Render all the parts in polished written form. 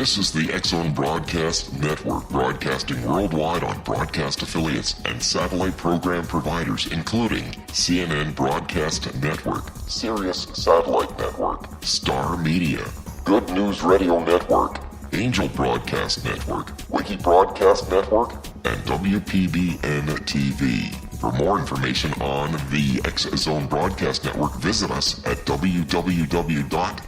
This is the X-Zone Broadcast Network, broadcasting worldwide on broadcast affiliates and satellite program providers, including CNN Broadcast Network, Sirius Satellite Network, Star Media, Good News Radio Network, Angel Broadcast Network, Wiki Broadcast Network, and WPBN TV. For more information on the X-Zone Broadcast Network, visit us at www.xzbn.net.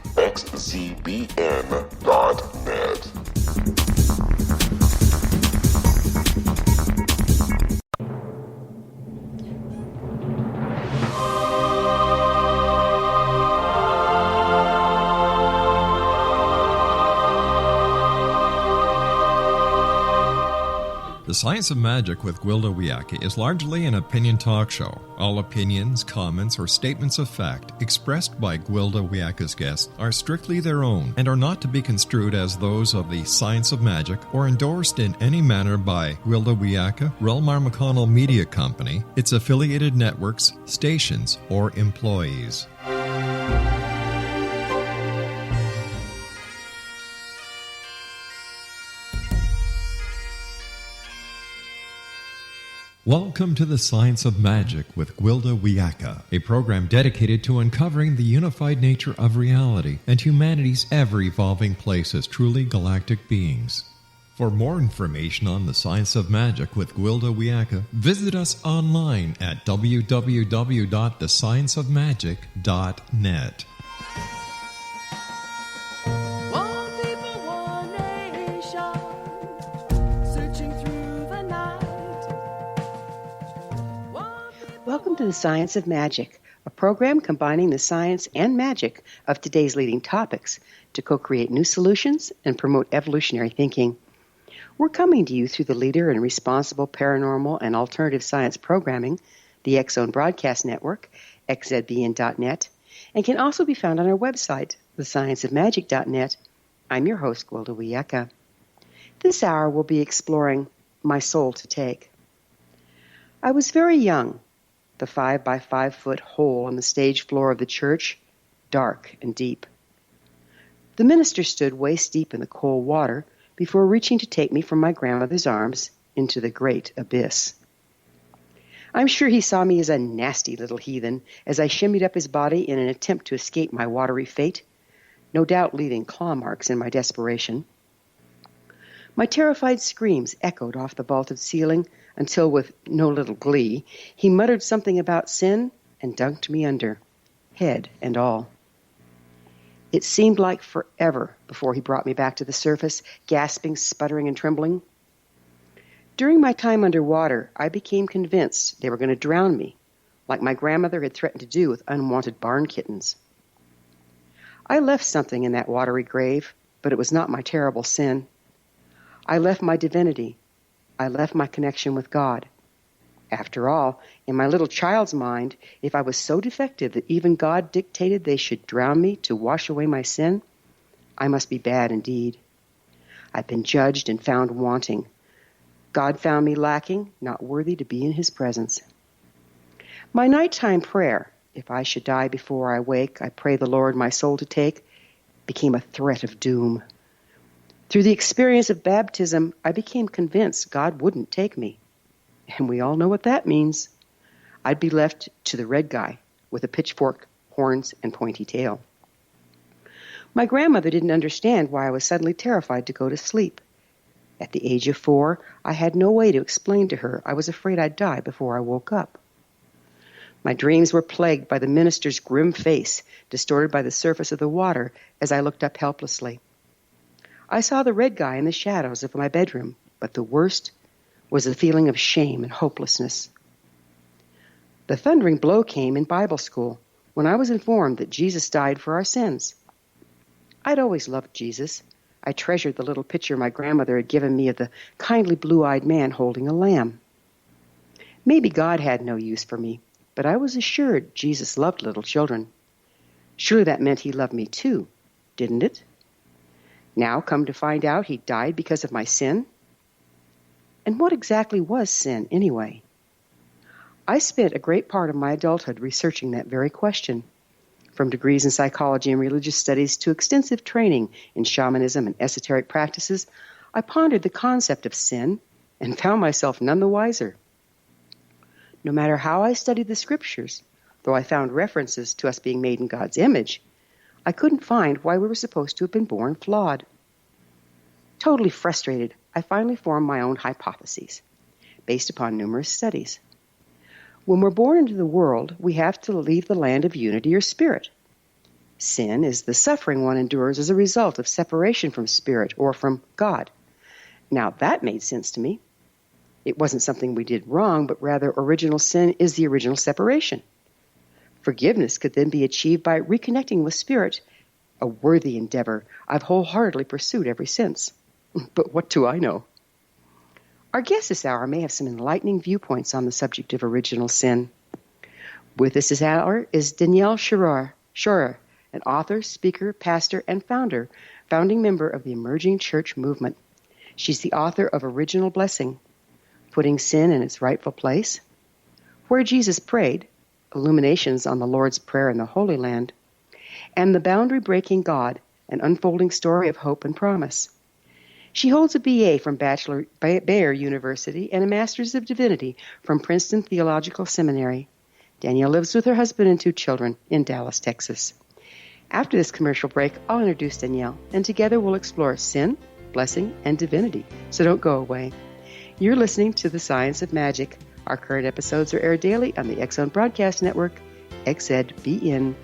The Science of Magic with Gwilda Wiyaka is largely an opinion talk show. All opinions, comments, or statements of fact expressed by Gwilda Wiyaka's guests are strictly their own and are not to be construed as those of the Science of Magic or endorsed in any manner by Gwilda Wiyaka, Relmar McConnell Media Company, its affiliated networks, stations, or employees. Welcome to the Science of Magic with Gwilda Wiyaka, a program dedicated to uncovering the unified nature of reality and humanity's ever-evolving place as truly galactic beings. For more information on the Science of Magic with Gwilda Wiyaka, visit us online at www.thescienceofmagic.net. Welcome to the Science of Magic, a program combining the science and magic of today's leading topics to co-create new solutions and promote evolutionary thinking. We're coming to you through the leader in responsible paranormal and alternative science programming, the X-Zone Broadcast Network, xzbn.net, and can also be found on our website, thescienceofmagic.net. I'm your host, Gwilda Wiyaka. This hour we'll be exploring My Soul to Take. I was very young. The 5-by-5-foot hole on the stage floor of the church, dark and deep. The minister stood waist deep in the cold water before reaching to take me from my grandmother's arms into the great abyss. I'm sure he saw me as a nasty little heathen as I shimmied up his body in an attempt to escape my watery fate, no doubt leaving claw marks in my desperation. My terrified screams echoed off the vaulted ceiling until, with no little glee, he muttered something about sin and dunked me under, head and all. It seemed like forever before he brought me back to the surface, gasping, sputtering, and trembling. During my time underwater, I became convinced they were going to drown me, like my grandmother had threatened to do with unwanted barn kittens. I left something in that watery grave, but it was not my terrible sin. I left my divinity. I left my connection with God. After all, in my little child's mind, if I was so defective that even God dictated they should drown me to wash away my sin, I must be bad indeed. I've been judged and found wanting. God found me lacking, not worthy to be in his presence. My nighttime prayer, if I should die before I wake, I pray the Lord my soul to take, became a threat of doom. Through the experience of baptism, I became convinced God wouldn't take me. And we all know what that means. I'd be left to the red guy with a pitchfork, horns, and pointy tail. My grandmother didn't understand why I was suddenly terrified to go to sleep. At the age of 4, I had no way to explain to her I was afraid I'd die before I woke up. My dreams were plagued by the minister's grim face, distorted by the surface of the water as I looked up helplessly. I saw the red guy in the shadows of my bedroom, but the worst was the feeling of shame and hopelessness. The thundering blow came in Bible school when I was informed that Jesus died for our sins. I'd always loved Jesus. I treasured the little picture my grandmother had given me of the kindly blue-eyed man holding a lamb. Maybe God had no use for me, but I was assured Jesus loved little children. Surely that meant he loved me too, didn't it? Now, come to find out, he died because of my sin? And what exactly was sin, anyway? I spent a great part of my adulthood researching that very question. From degrees in psychology and religious studies to extensive training in shamanism and esoteric practices, I pondered the concept of sin and found myself none the wiser. No matter how I studied the scriptures, though I found references to us being made in God's image, I couldn't find why we were supposed to have been born flawed. Totally frustrated, I finally formed my own hypotheses, based upon numerous studies. When we're born into the world, we have to leave the land of unity or spirit. Sin is the suffering one endures as a result of separation from spirit or from God. Now that made sense to me. It wasn't something we did wrong, but rather original sin is the original separation. Forgiveness could then be achieved by reconnecting with spirit, a worthy endeavor I've wholeheartedly pursued ever since. But what do I know? Our guest this hour may have some enlightening viewpoints on the subject of original sin. With us this hour is Danielle Shroyer, an author, speaker, pastor, and founding member of the emerging church movement. She's the author of Original Blessing, Putting Sin in Its Rightful Place, Where Jesus Prayed, Illuminations on the Lord's Prayer in the Holy Land, and The Boundary Breaking God, an unfolding story of hope and promise. She holds a BA from Bayer University and a Master's of Divinity from Princeton Theological Seminary. Danielle lives with her husband and 2 children in Dallas, Texas. After this commercial break, I'll introduce Danielle, and together we'll explore sin, blessing, and divinity. So don't go away. You're listening to The Science of Magic. Our current episodes are aired daily on the X Zone Broadcast Network, xzbn.net.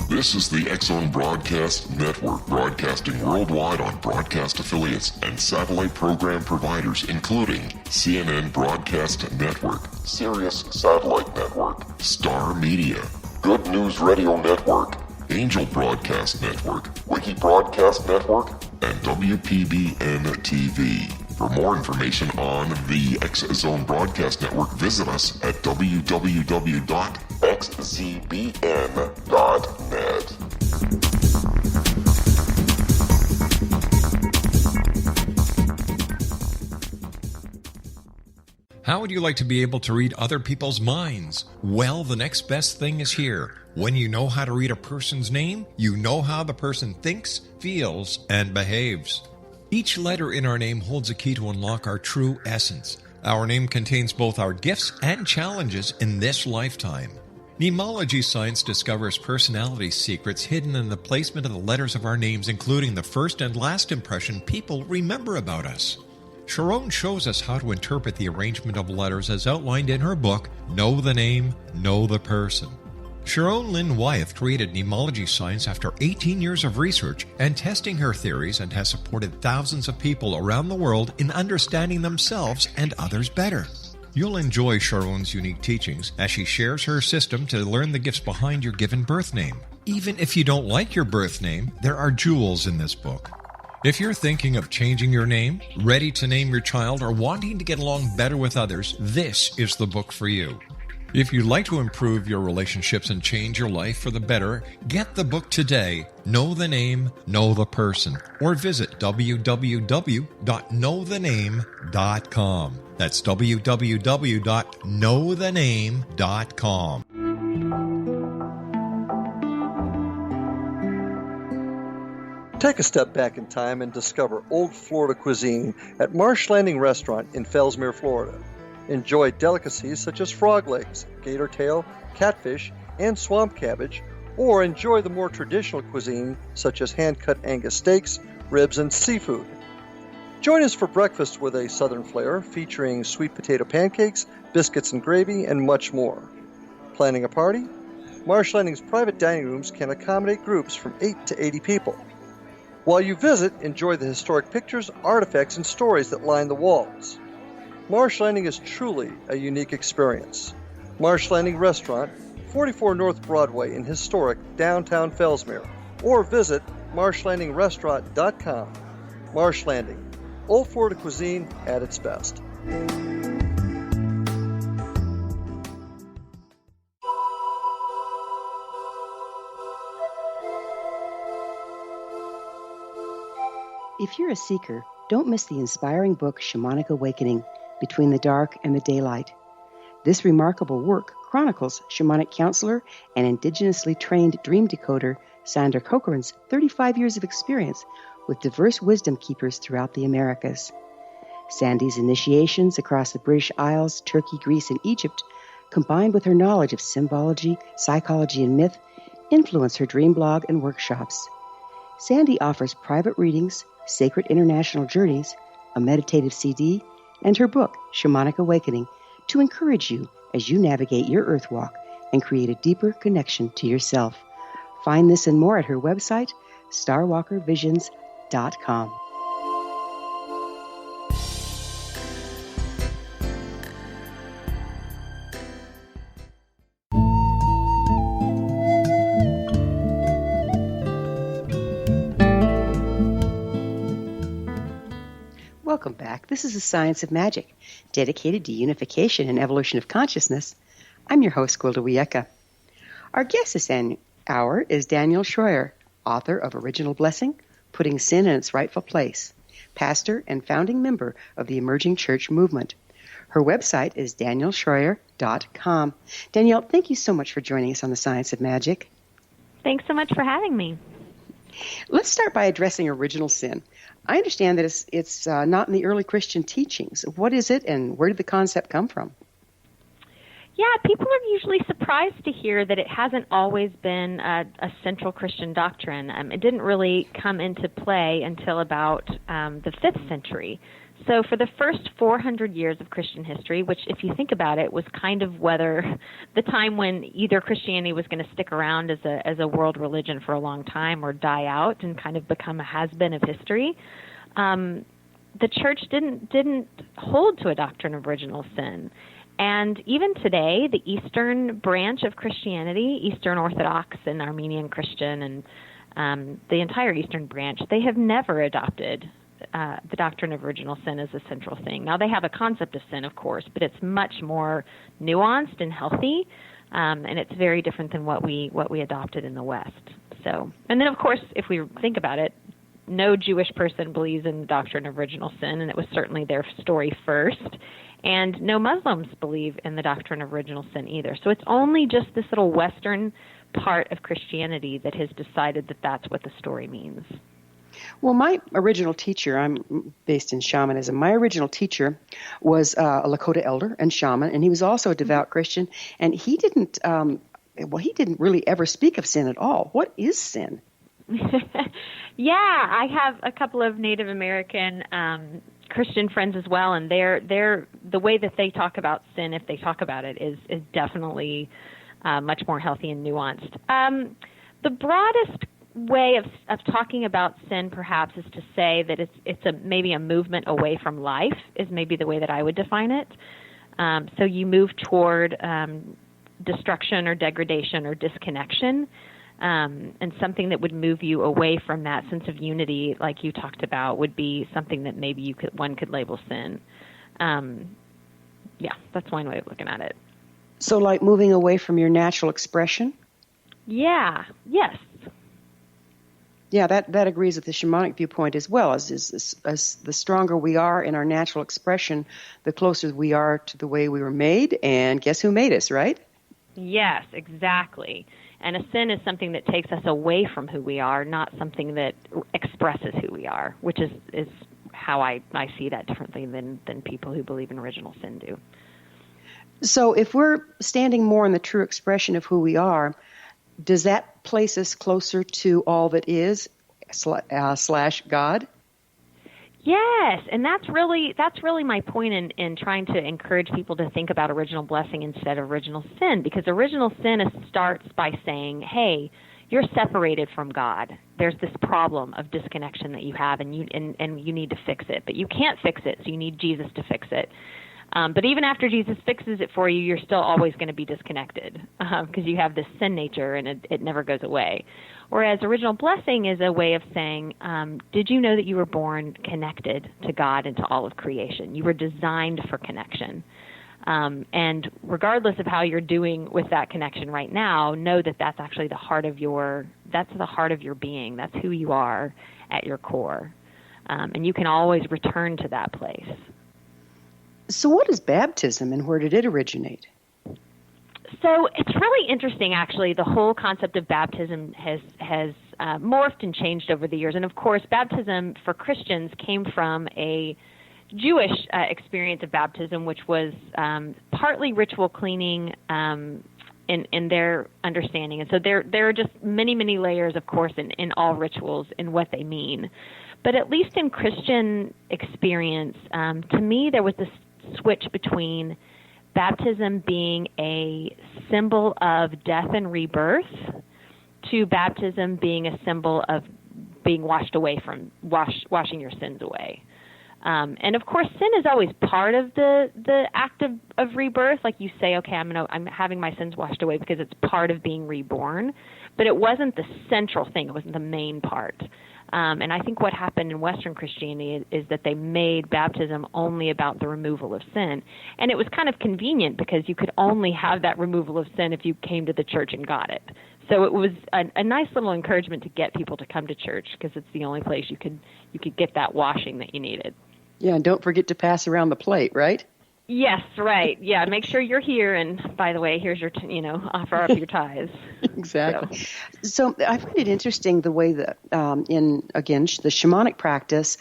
This is the X Zone Broadcast Network, broadcasting worldwide on broadcast affiliates and satellite program providers, including CNN Broadcast Network, Sirius Satellite Network, Star Media, Good News Radio Network, Angel Broadcast Network, Wiki Broadcast Network, and WPBN TV. For more information on the X Zone Broadcast Network, visit us at www.xzbn.net. How would you like to be able to read other people's minds? Well, the next best thing is here. When you know how to read a person's name, you know how the person thinks, feels, and behaves. Each letter in our name holds a key to unlock our true essence. Our name contains both our gifts and challenges in this lifetime. Mnemology science discovers personality secrets hidden in the placement of the letters of our names, including the first and last impression people remember about us. Sharon shows us how to interpret the arrangement of letters as outlined in her book, Know the Name, Know the Person. Sharon Lynn Wyeth created mnemology science after 18 years of research and testing her theories, and has supported thousands of people around the world in understanding themselves and others better. You'll enjoy Sharon's unique teachings as she shares her system to learn the gifts behind your given birth name. Even if you don't like your birth name, there are jewels in this book. If you're thinking of changing your name, ready to name your child, or wanting to get along better with others, this is the book for you. If you'd like to improve your relationships and change your life for the better, get the book today, Know the Name, Know the Person, or visit www.knowthename.com. That's www.knowthename.com. Take a step back in time and discover old Florida cuisine at Marsh Landing Restaurant in Fellsmere, Florida. Enjoy delicacies such as frog legs, gator tail, catfish, and swamp cabbage, or enjoy the more traditional cuisine such as hand-cut Angus steaks, ribs, and seafood. Join us for breakfast with a southern flair featuring sweet potato pancakes, biscuits and gravy, and much more. Planning a party? Marsh Landing's private dining rooms can accommodate groups from 8 to 80 people. While you visit, enjoy the historic pictures, artifacts, and stories that line the walls. Marsh Landing is truly a unique experience. Marsh Landing Restaurant, 44 North Broadway in historic downtown Fellsmere, or visit marshlandingrestaurant.com. Marsh Landing, Old Florida cuisine at its best. If you're a seeker, don't miss the inspiring book Shamanic Awakening, Between the Dark and the Daylight. This remarkable work chronicles shamanic counselor and indigenously trained dream decoder Sandra Cochran's 35 years of experience with diverse wisdom keepers throughout the Americas. Sandy's initiations across the British Isles, Turkey, Greece, and Egypt, combined with her knowledge of symbology, psychology, and myth, influence her dream blog and workshops. Sandy offers private readings, sacred international journeys, a meditative CD, and her book, Shamanic Awakening, to encourage you as you navigate your earth walk and create a deeper connection to yourself. Find this and more at her website, starwalkervisions.com. Welcome back. This is the Science of Magic, dedicated to unification and evolution of consciousness. I'm your host, Gwilda Wiyaka. Our guest this hour is Danielle Shroyer, author of Original Blessing, Putting Sin in Its Rightful Place, pastor and founding member of the Emerging Church Movement. Her website is danielleshroyer.com. Danielle, thank you so much for joining us on the Science of Magic. Thanks so much for having me. Let's start by addressing original sin. I understand that it's not in the early Christian teachings. What is it, and where did the concept come from? Yeah, people are usually surprised to hear that it hasn't always been a central Christian doctrine. It didn't really come into play until about the 5th century. So for the first 400 years of Christian history, which if you think about it was kind of whether the time when either Christianity was going to stick around as a world religion for a long time or die out and kind of become a has-been of history, the church didn't hold to a doctrine of original sin. And even today, the Eastern branch of Christianity, Eastern Orthodox and Armenian Christian and the entire Eastern branch, they have never adopted the doctrine of original sin as a central thing. Now, they have a concept of sin, of course, but it's much more nuanced and healthy, and it's very different than what we adopted in the West. So, and then, of course, if we think about it, no Jewish person believes in the doctrine of original sin, and it was certainly their story first. And no Muslims believe in the doctrine of original sin either. So it's only just this little Western part of Christianity that has decided that that's what the story means. Well, my original teacher, I'm based in shamanism, my original teacher was a Lakota elder and shaman, and he was also a devout Christian, and he didn't really ever speak of sin at all. What is sin? Yeah, I have a couple of Native American Christian friends as well, and they're the way that they talk about sin, if they talk about it, is definitely much more healthy and nuanced. The broadest way of talking about sin, perhaps, is to say that it's maybe a movement away from life, is maybe the way that I would define it. So you move toward destruction or degradation or disconnection. And something that would move you away from that sense of unity, like you talked about, would be something that maybe one could label sin. Yeah, that's one way of looking at it. So, like moving away from your natural expression? Yeah. Yes. Yeah, that agrees with the shamanic viewpoint as well. As the stronger we are in our natural expression, the closer we are to the way we were made. And guess who made us, right? Yes, exactly. And a sin is something that takes us away from who we are, not something that expresses who we are, which is how I see that differently than people who believe in original sin do. So if we're standing more in the true expression of who we are, does that place us closer to all that is / God? Yes, and that's really my point in trying to encourage people to think about original blessing instead of original sin, because original sin starts by saying, hey, you're separated from God. There's this problem of disconnection that you have, and you need to fix it, but you can't fix it, so you need Jesus to fix it. But even after Jesus fixes it for you, you're still always going to be disconnected because you have this sin nature and it never goes away. Whereas original blessing is a way of saying, did you know that you were born connected to God and to all of creation? You were designed for connection. And regardless of how you're doing with that connection right now, know that that's actually the heart of your being. That's who you are at your core. And you can always return to that place. So what is baptism and where did it originate? So it's really interesting, actually. The whole concept of baptism has morphed and changed over the years. And, of course, baptism for Christians came from a Jewish experience of baptism, which was partly ritual cleaning in their understanding. And so there are just many, many layers, of course, in all rituals in what they mean. But at least in Christian experience, to me, there was this switch between baptism being a symbol of death and rebirth to baptism being a symbol of being washed away from washing your sins away. And of course, sin is always part of the act of rebirth. Like you say, okay, I'm having my sins washed away because it's part of being reborn. But it wasn't the central thing. It wasn't the main part. And I think what happened in Western Christianity is that they made baptism only about the removal of sin. And it was kind of convenient because you could only have that removal of sin if you came to the church and got it. So it was a nice little encouragement to get people to come to church because it's the only place you could get that washing that you needed. Yeah, and don't forget to pass around the plate, right? Yes, right. Yeah, make sure you're here. And by the way, here's your, offer up your tithes. Exactly. So I find it interesting the way that in the shamanic practice,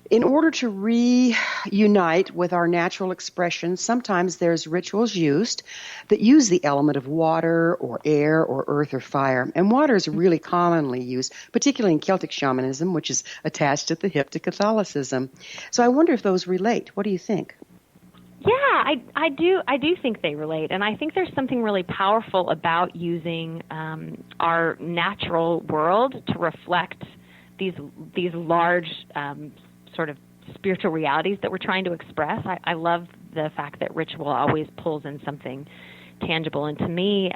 in order to reunite with our natural expression, sometimes there's rituals used that use the element of water or air or earth or fire. And water is really commonly used, particularly in Celtic shamanism, which is attached at the hip to Catholicism. So I wonder if those relate. What do you think? Yeah, I do think they relate, and I think there's something really powerful about using our natural world to reflect these large sort of spiritual realities that we're trying to express. I love the fact that ritual always pulls in something tangible, and to me,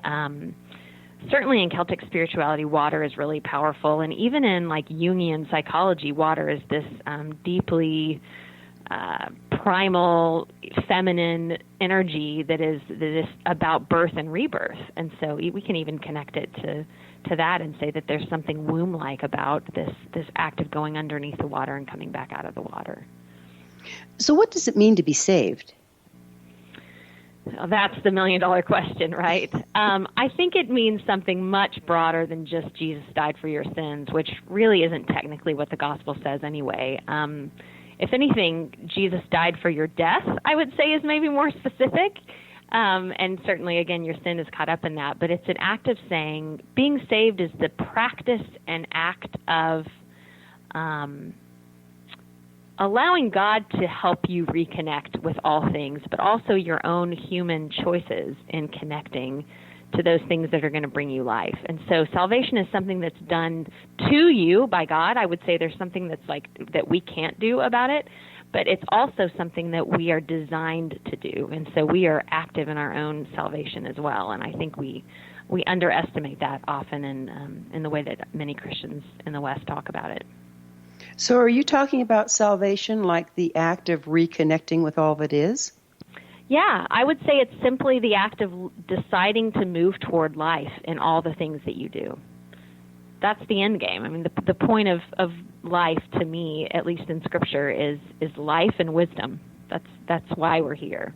certainly in Celtic spirituality, water is really powerful, and even in like Jungian psychology, water is this deeply primal feminine energy that is about birth and rebirth. And so we can even connect it to that and say that there's something womb-like about this act of going underneath the water and coming back out of the water. So what does it mean to be saved? Well, that's the million-dollar question, right? I think it means something much broader than just Jesus died for your sins, which really isn't technically what the gospel says anyway. If anything, Jesus died for your death, I would say, is maybe more specific. And certainly, again, your sin is caught up in that. But it's an act of saying being saved is the practice and act of allowing God to help you reconnect with all things, but also your own human choices in connecting to those things that are going to bring you life. And so salvation is something that's done to you by God. I would say there's something that's like that we can't do about it, but it's also something that we are designed to do. And so we are active in our own salvation as well. And I think we underestimate that often in the way that many Christians in the West talk about it. So are you talking about salvation like the act of reconnecting with all that is? Yeah, I would say it's simply the act of deciding to move toward life in all the things that you do. That's the end game. I mean, the point of life to me, at least in Scripture, is life and wisdom. That's why we're here.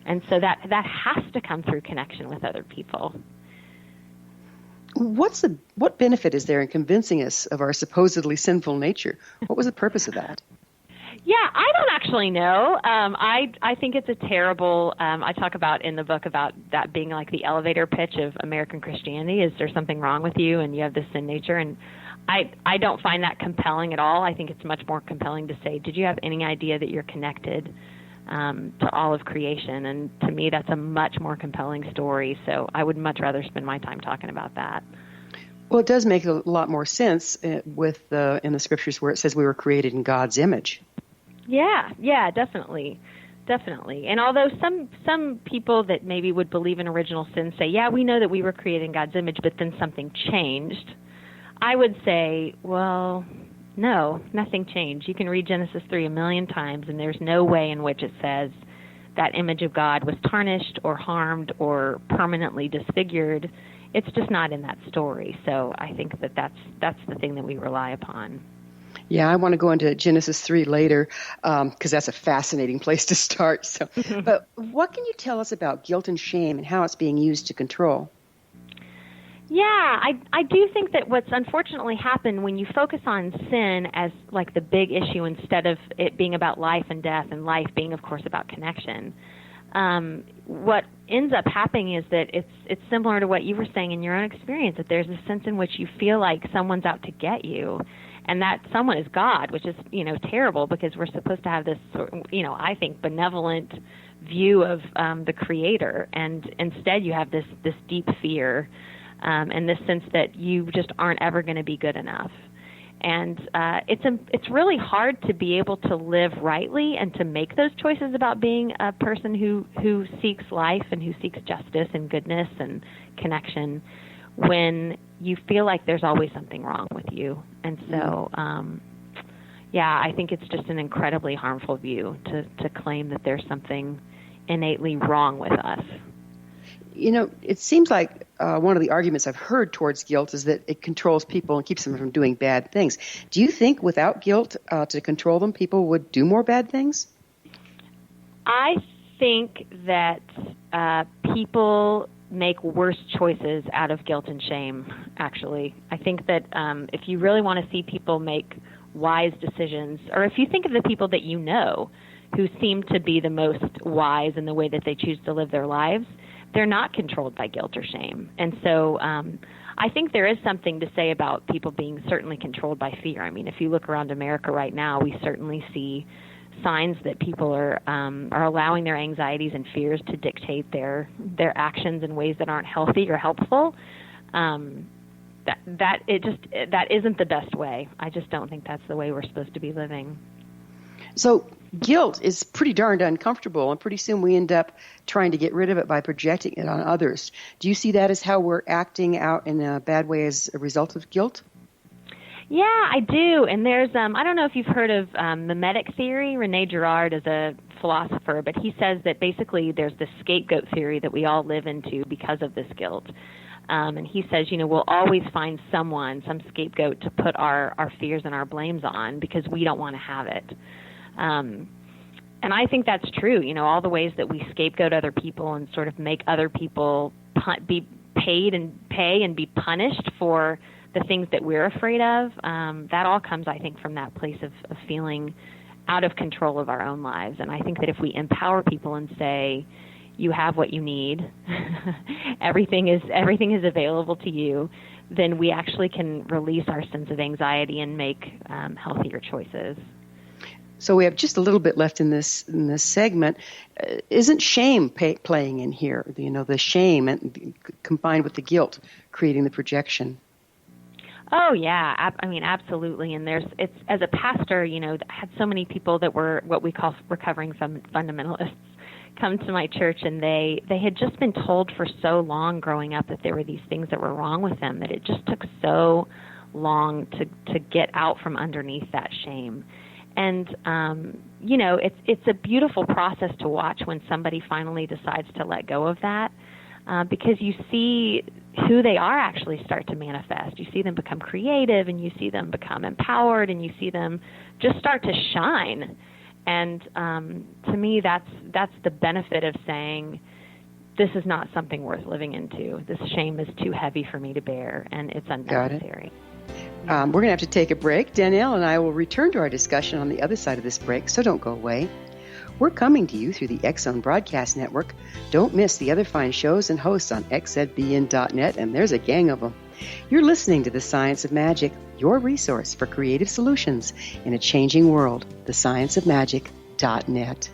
And so that has to come through connection with other people. What benefit is there in convincing us of our supposedly sinful nature? What was the purpose of that? Yeah, I don't actually know. I think it's a terrible, I talk about in the book about that being like the elevator pitch of American Christianity. Is there something wrong with you and you have this sin nature? And I don't find that compelling at all. I think it's much more compelling to say, did you have any idea that you're connected to all of creation? And to me, that's a much more compelling story. So I would much rather spend my time talking about that. Well, it does make a lot more sense in the Scriptures where it says we were created in God's image. Yeah, definitely. definitely. And although some people that maybe would believe in original sin say, yeah, we know that we were created in God's image, but then something changed, I would say, well, no, nothing changed. You can read Genesis 3 a million times, and there's no way in which it says that image of God was tarnished or harmed or permanently disfigured. It's just not in that story. So I think that's the thing that we rely upon. Yeah, I want to go into Genesis 3 later because that's a fascinating place to start. So, but what can you tell us about guilt and shame and how it's being used to control? Yeah, I do think that what's unfortunately happened when you focus on sin as like the big issue instead of it being about life and death and life being, of course, about connection, what ends up happening is that it's similar to what you were saying in your own experience, that there's a sense in which you feel like someone's out to get you, and that someone is God, which is, terrible because we're supposed to have this, I think, benevolent view of the Creator, and instead you have this deep fear and this sense that you just aren't ever going to be good enough. And it's really hard to be able to live rightly and to make those choices about being a person who seeks life and who seeks justice and goodness and connection when you feel like there's always something wrong with you. And so, I think it's just an incredibly harmful view to claim that there's something innately wrong with us. It seems like one of the arguments I've heard towards guilt is that it controls people and keeps them from doing bad things. Do you think without guilt to control them, people would do more bad things? I think that people make worse choices out of guilt and shame, actually. I think that if you really want to see people make wise decisions, or if you think of the people that you know who seem to be the most wise in the way that they choose to live their lives, they're not controlled by guilt or shame. And so I think there is something to say about people being certainly controlled by fear. I mean, if you look around America right now, we certainly see signs that people are allowing their anxieties and fears to dictate their actions in ways that aren't healthy or helpful. That isn't the best way. I just don't think that's the way we're supposed to be living. So guilt is pretty darned uncomfortable, and pretty soon we end up trying to get rid of it by projecting it on others. Do you see that as how we're acting out in a bad way as a result of guilt? Yeah, I do. And there's, I don't know if you've heard of mimetic theory. Rene Girard is a philosopher, but he says that basically there's this scapegoat theory that we all live into because of this guilt. And he says, we'll always find some scapegoat to put our fears and our blames on because we don't want to have it. And I think that's true. All the ways that we scapegoat other people and sort of make other people be paid and pay and be punished for the things that we're afraid of, that all comes, I think, from that place of feeling out of control of our own lives. And I think that if we empower people and say, you have what you need, everything is available to you, then we actually can release our sense of anxiety and make healthier choices. So we have just a little bit left in this segment. Isn't shame playing in here? The shame and combined with the guilt, creating the projection. Oh yeah, I mean absolutely. And it's as a pastor, I had so many people that were what we call recovering fundamentalists come to my church, and they had just been told for so long growing up that there were these things that were wrong with them that it just took so long to get out from underneath that shame. And, it's a beautiful process to watch when somebody finally decides to let go of that, because you see who they are actually start to manifest. You see them become creative, and you see them become empowered, and you see them just start to shine. And to me, that's the benefit of saying, this is not something worth living into. This shame is too heavy for me to bear, and it's unnecessary. We're going to have to take a break. Danielle and I will return to our discussion on the other side of this break, so don't go away. We're coming to you through the X-Zone Broadcast Network. Don't miss the other fine shows and hosts on xzbn.net, and there's a gang of them. You're listening to The Science of Magic, your resource for creative solutions in a changing world, thescienceofmagic.net.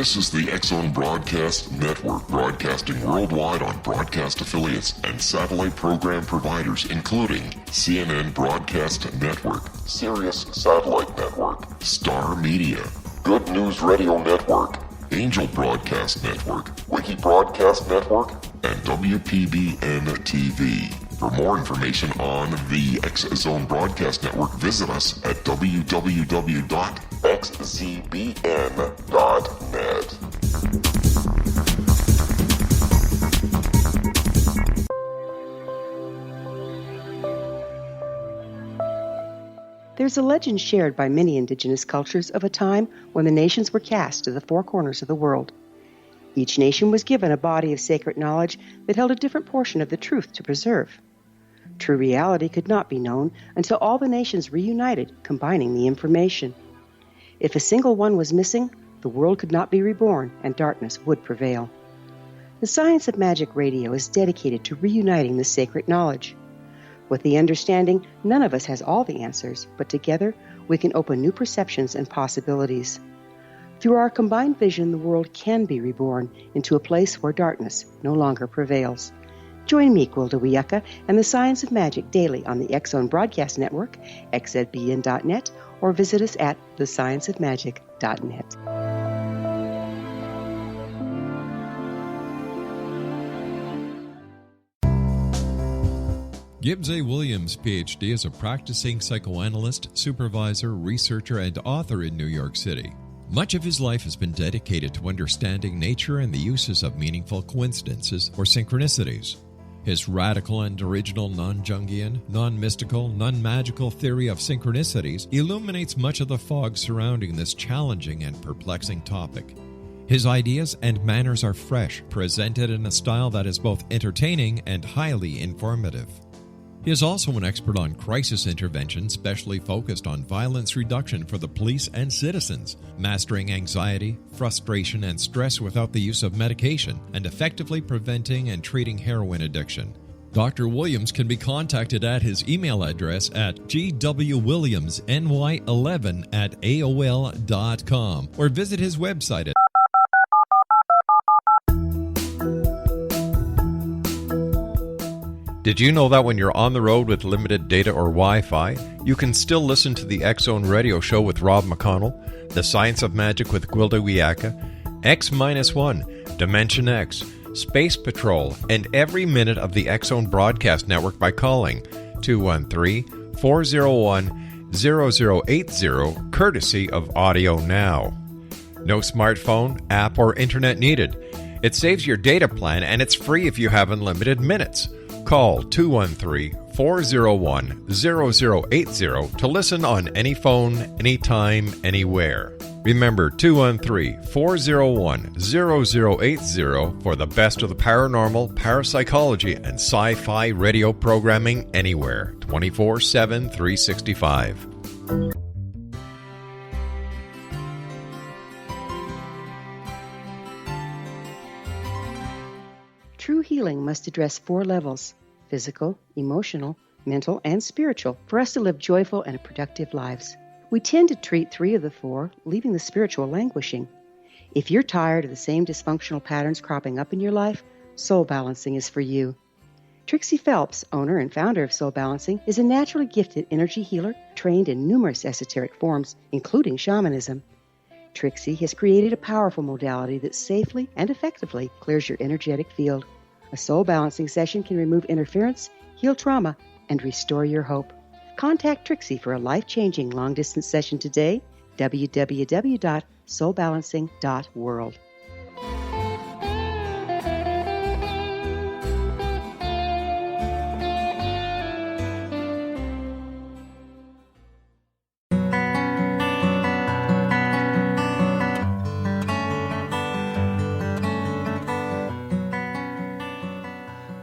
This is the X-Zone Broadcast Network, broadcasting worldwide on broadcast affiliates and satellite program providers, including CNN Broadcast Network, Sirius Satellite Network, Star Media, Good News Radio Network, Angel Broadcast Network, Wiki Broadcast Network, and WPBN TV. For more information on the X-Zone Broadcast Network, visit us at www.xzbn.net. There's a legend shared by many indigenous cultures of a time when the nations were cast to the four corners of the world. Each nation was given a body of sacred knowledge that held a different portion of the truth to preserve. True reality could not be known until all the nations reunited, combining the information. If a single one was missing, the world could not be reborn and darkness would prevail. The Science of Magic Radio is dedicated to reuniting the sacred knowledge. With the understanding, none of us has all the answers, but together we can open new perceptions and possibilities. Through our combined vision, the world can be reborn into a place where darkness no longer prevails. Join me, Gwilda Wiyaka, and the Science of Magic daily on the X-Zone Broadcast Network, xzbn.net, or visit us at thescienceofmagic.net. Gibbs A. Williams, Ph.D., is a practicing psychoanalyst, supervisor, researcher, and author in New York City. Much of his life has been dedicated to understanding nature and the uses of meaningful coincidences or synchronicities. His radical and original non-Jungian, non-mystical, non-magical theory of synchronicities illuminates much of the fog surrounding this challenging and perplexing topic. His ideas and manners are fresh, presented in a style that is both entertaining and highly informative. He is also an expert on crisis intervention, specially focused on violence reduction for the police and citizens, mastering anxiety, frustration, and stress without the use of medication, and effectively preventing and treating heroin addiction. Dr. Williams can be contacted at his email address at gwwilliamsny11@aol.com or visit his website at Did you know that when you're on the road with limited data or Wi-Fi, you can still listen to the X-Zone Radio Show with Rob McConnell, The Science of Magic with Gwilda Wiyaka, X-1, Dimension X, Space Patrol, and every minute of the X-Zone Broadcast Network by calling 213-401-0080, courtesy of Audio Now. No smartphone, app, or internet needed. It saves your data plan and it's free if you have unlimited minutes. Call 213-401-0080 to listen on any phone, anytime, anywhere. Remember 213-401-0080 for the best of the paranormal, parapsychology, and sci-fi radio programming anywhere, 24/7, 365. True healing must address 4 levels: physical, emotional, mental, and spiritual, for us to live joyful and productive lives. We tend to treat 3 of the 4, leaving the spiritual languishing. If you're tired of the same dysfunctional patterns cropping up in your life, Soul Balancing is for you. Trixie Phelps, owner and founder of Soul Balancing, is a naturally gifted energy healer trained in numerous esoteric forms, including shamanism. Trixie has created a powerful modality that safely and effectively clears your energetic field. A soul balancing session can remove interference, heal trauma, and restore your hope. Contact Trixie for a life-changing long-distance session today, www.soulbalancing.world.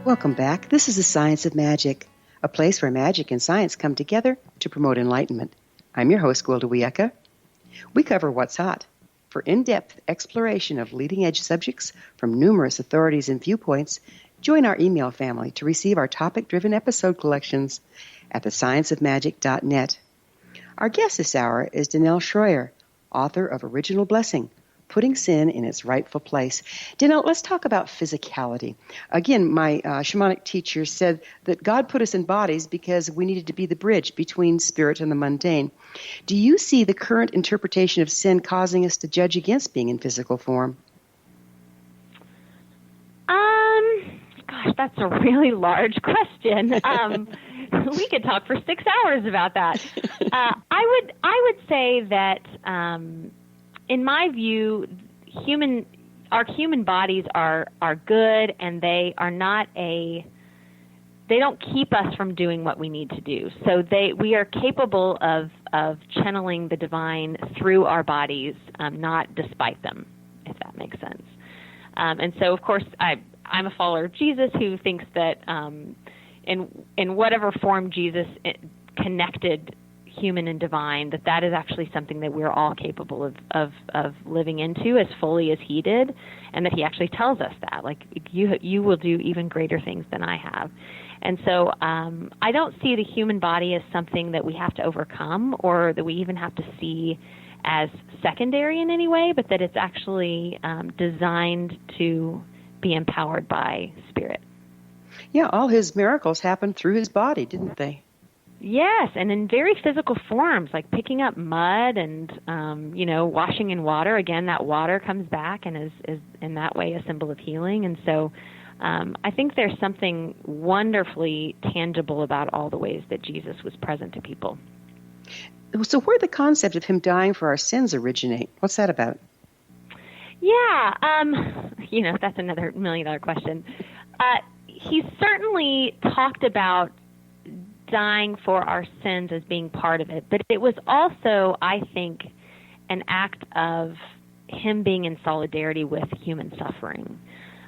Welcome back. This is the Science of Magic, a place where magic and science come together to promote enlightenment. I'm your host, Gwilda Wiyaka. We cover what's hot. For in-depth exploration of leading-edge subjects from numerous authorities and viewpoints, join our email family to receive our topic-driven episode collections at thescienceofmagic.net. Our guest this hour is Danielle Shroyer, author of Original Blessing, putting sin in its rightful place. Danielle, let's talk about physicality. Again, my shamanic teacher said that God put us in bodies because we needed to be the bridge between spirit and the mundane. Do you see the current interpretation of sin causing us to judge against being in physical form? Gosh, that's a really large question. We could talk for 6 hours about that. I would say that, in my view, our human bodies are good, and they are not they don't keep us from doing what we need to do. So we are capable of channeling the divine through our bodies, not despite them, if that makes sense. And so, of course, I'm a follower of Jesus who thinks that in whatever form Jesus connected human and divine, that is actually something that we're all capable of living into as fully as he did, and that he actually tells us that, like, you will do even greater things than I have. And so I don't see the human body as something that we have to overcome or that we even have to see as secondary in any way, but that it's actually designed to be empowered by Spirit. Yeah, all his miracles happened through his body, didn't they? Yes, and in very physical forms, like picking up mud and, washing in water. Again, that water comes back and is in that way a symbol of healing. And so I think there's something wonderfully tangible about all the ways that Jesus was present to people. So where did the concept of him dying for our sins originate? What's that about? Yeah, that's another $1 million question. He certainly talked about dying for our sins as being part of it, but it was also, I think, an act of him being in solidarity with human suffering.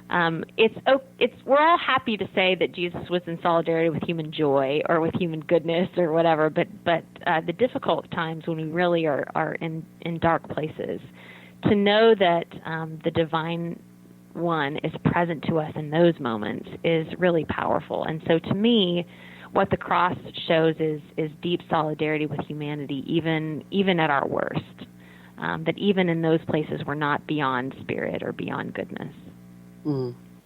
We're all happy to say that Jesus was in solidarity with human joy or with human goodness or whatever, but the difficult times when we really are in dark places, to know that the divine one is present to us in those moments is really powerful. And so to me, what the cross shows is deep solidarity with humanity, even at our worst, that even in those places we're not beyond spirit or beyond goodness.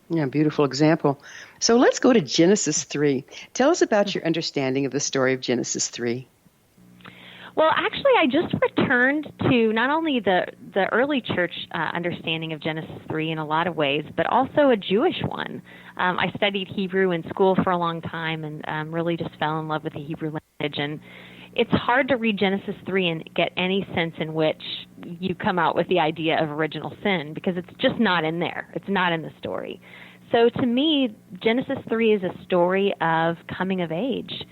Yeah, beautiful example. So let's go to Genesis 3. Tell us about your understanding of the story of Genesis 3. Well, actually, I just returned to not only the early church understanding of Genesis 3 in a lot of ways, but also a Jewish one. I studied Hebrew in school for a long time and really just fell in love with the Hebrew language. And it's hard to read Genesis 3 and get any sense in which you come out with the idea of original sin, because it's just not in there. It's not in the story. So to me, Genesis 3 is a story of coming of age.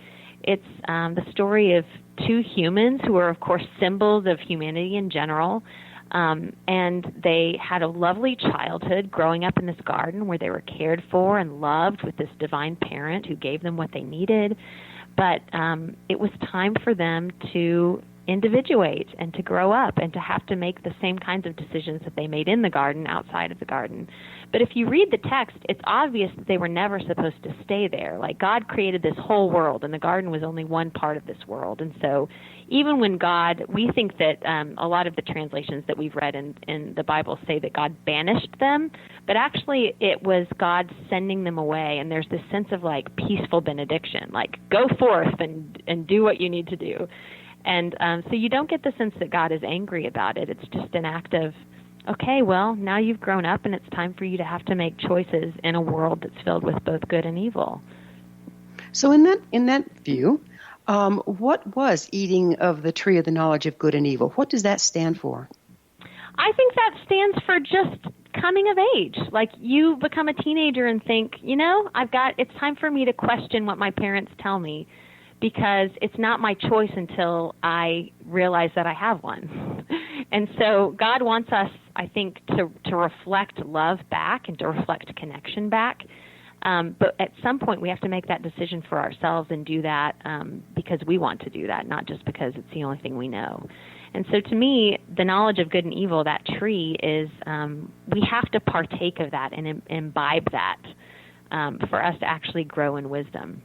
It's the story of two humans who are, of course, symbols of humanity in general, and they had a lovely childhood growing up in this garden where they were cared for and loved with this divine parent who gave them what they needed. But it was time for them to individuate and to grow up and to have to make the same kinds of decisions that they made in the garden outside of the garden. But if you read the text, it's obvious that they were never supposed to stay there. Like, God created this whole world, and the garden was only one part of this world. And so even when we think that a lot of the translations that we've read in the Bible say that God banished them, but actually it was God sending them away. And there's this sense of, like, peaceful benediction, like, go forth and do what you need to do. And so you don't get the sense that God is angry about it. It's just an act of, okay, well, now you've grown up and it's time for you to have to make choices in a world that's filled with both good and evil. So in that view, what was eating of the tree of the knowledge of good and evil? What does that stand for? I think that stands for just coming of age. Like, you become a teenager and think, it's time for me to question what my parents tell me, because it's not my choice until I realize that I have one. And so God wants us, I think, to reflect love back and to reflect connection back. But at some point we have to make that decision for ourselves and do that because we want to do that, not just because it's the only thing we know. And so to me, the knowledge of good and evil, that tree, is we have to partake of that and imbibe that for us to actually grow in wisdom.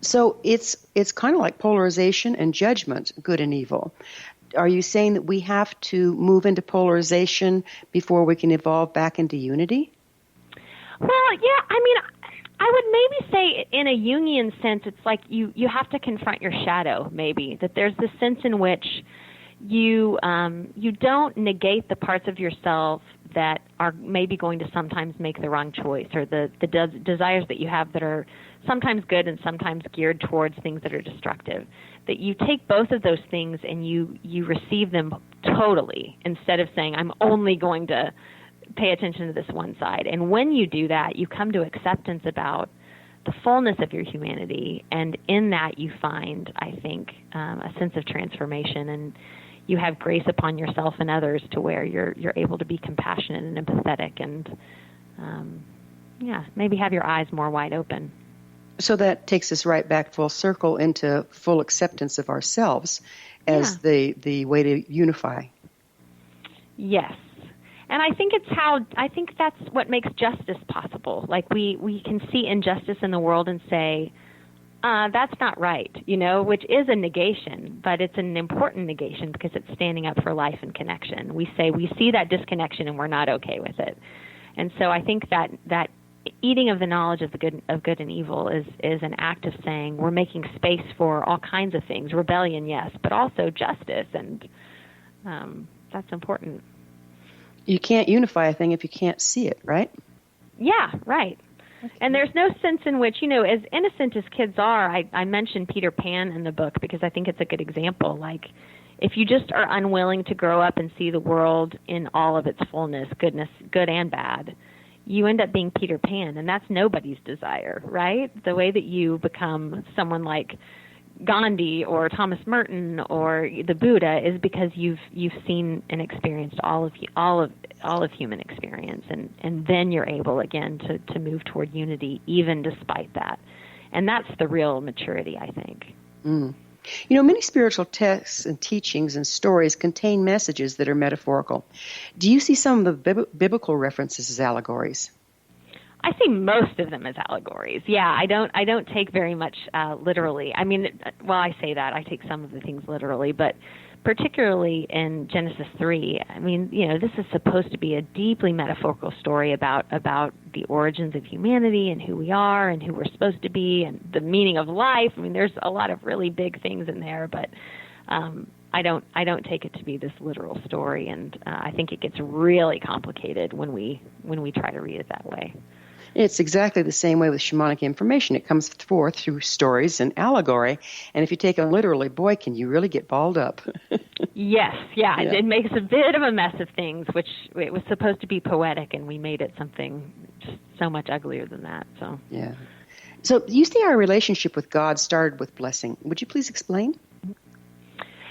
So it's kind of like polarization and judgment, good and evil. are you saying that we have to move into polarization before we can evolve back into unity? Well, yeah, I mean, I would maybe say in a Jungian sense, it's like you have to confront your shadow, maybe, that there's this sense in which you don't negate the parts of yourself that are maybe going to sometimes make the wrong choice, or the desires that you have that are sometimes good and sometimes geared towards things that are destructive. That you take both of those things and you receive them totally, instead of saying, I'm only going to pay attention to this one side. And when you do that, you come to acceptance about the fullness of your humanity, and in that you find, I think, a sense of transformation, and you have grace upon yourself and others to where you're able to be compassionate and empathetic, and maybe have your eyes more wide open. So that takes us right back full circle into full acceptance of ourselves as the way to unify. Yes. And I think that's what makes justice possible. Like we can see injustice in the world and say, that's not right, which is a negation, but it's an important negation because it's standing up for life and connection. We say we see that disconnection and we're not okay with it. And so I think that eating of the knowledge of good and evil is an act of saying we're making space for all kinds of things, rebellion, yes, but also justice, and that's important. You can't unify a thing if you can't see it, right? Yeah, right. Okay. And there's no sense in which, as innocent as kids are, I mentioned Peter Pan in the book because I think it's a good example. Like, if you just are unwilling to grow up and see the world in all of its fullness, goodness, good and bad, you end up being Peter Pan, and that's nobody's desire, right? The way that you become someone like Gandhi or Thomas Merton or the Buddha is because you've seen and experienced all of human experience, and then you're able again to move toward unity even despite that, and that's the real maturity, I think. Many spiritual texts and teachings and stories contain messages that are metaphorical. Do you see some of the biblical references as allegories? I see most of them as allegories. Yeah, I don't take very much literally. I mean, well, I say that. I take some of the things literally, but particularly in Genesis 3, I mean, this is supposed to be a deeply metaphorical story about the origins of humanity and who we are and who we're supposed to be and the meaning of life. I mean, there's a lot of really big things in there, but I don't take it to be this literal story, and I think it gets really complicated when we try to read it that way. It's exactly the same way with shamanic information. It comes forth through stories and allegory, and if you take them literally, boy, can you really get balled up. Yes, yeah. It makes a bit of a mess of things, which it was supposed to be poetic, and we made it something just so much uglier than that. So yeah. So you see our relationship with God started with blessing. Would you please explain?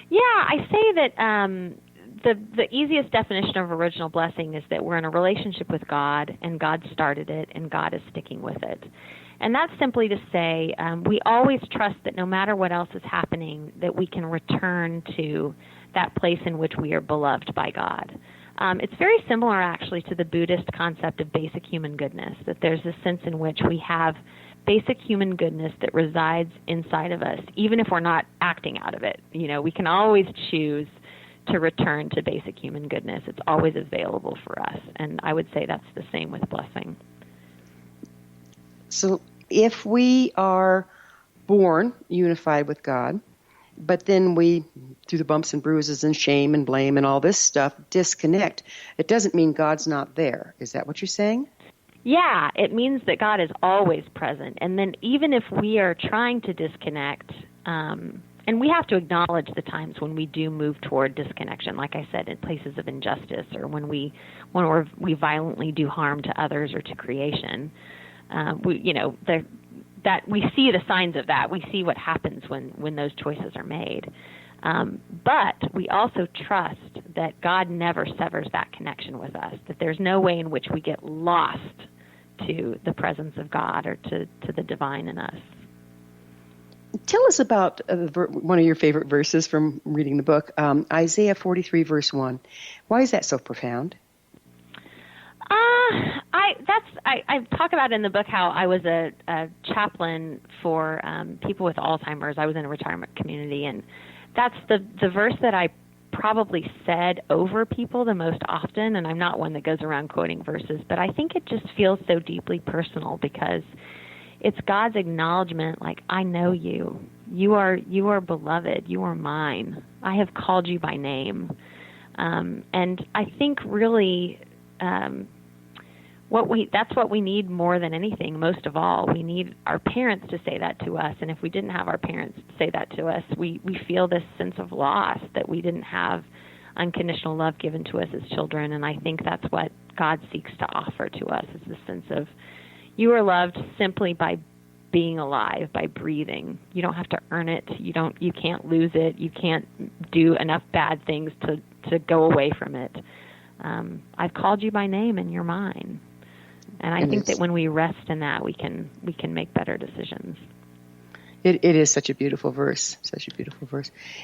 Yeah, I say that the easiest definition of original blessing is that we're in a relationship with God, and God started it, and God is sticking with it. And that's simply to say we always trust that no matter what else is happening, that we can return to that place in which we are beloved by God. It's very similar, actually, to the Buddhist concept of basic human goodness, that there's a sense in which we have basic human goodness that resides inside of us, even if we're not acting out of it. We can always choose to return to basic human goodness. It's always available for us, and I would say that's the same with blessing. So if we are born unified with God, but then we, through the bumps and bruises and shame and blame and all this stuff, disconnect, it doesn't mean God's not there. Is that what you're saying? Yeah, it means that God is always present. And then even if we are trying to disconnect, and we have to acknowledge the times when we do move toward disconnection, like I said, in places of injustice or when we violently do harm to others or to creation. That we see the signs of that. We see what happens when those choices are made. But we also trust that God never severs that connection with us, that there's no way in which we get lost to the presence of God or to the divine in us. Tell us about one of your favorite verses from reading the book, Isaiah 43, verse 1. Why is that so profound? I talk about in the book how I was a chaplain for people with Alzheimer's. I was in a retirement community, and that's the verse that I probably said over people the most often, and I'm not one that goes around quoting verses, but I think it just feels so deeply personal because it's God's acknowledgement, like, I know you. You are beloved. You are mine. I have called you by name. And I think really that's what we need more than anything, most of all. We need our parents to say that to us. And if we didn't have our parents say that to us, we feel this sense of loss that we didn't have unconditional love given to us as children. And I think that's what God seeks to offer to us, is the sense of you are loved simply by being alive, by breathing. You don't have to earn it. You can't lose it. You can't do enough bad things to go away from it. I've called you by name and you're mine. And I think that when we rest in that, we can make better decisions. It is such a beautiful verse,